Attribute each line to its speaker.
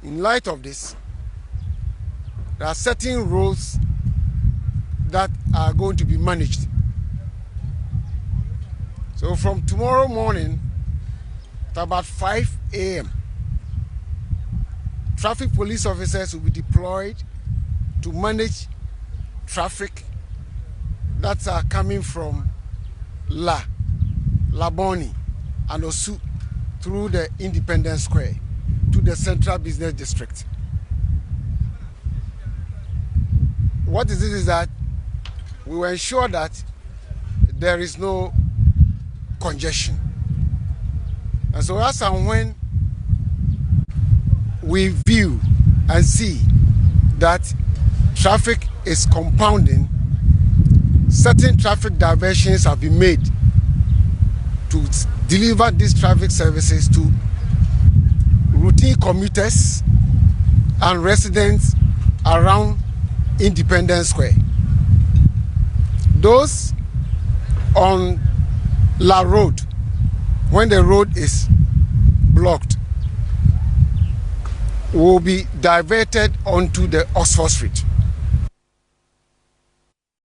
Speaker 1: In light of this, there are certain roads that are going to be managed. So from tomorrow morning at about 5 a.m., traffic police officers will be deployed to manage traffic that are coming from Laboni and Osu through the Independence Square to the Central Business District. What is it is that we will ensure that there is no congestion. And so as and when we view and see that traffic is compounding, certain traffic diversions have been made to deliver these traffic services to routine commuters and residents around Independence Square. Those on La Road, when the road is blocked, will be diverted onto the Oxford Street.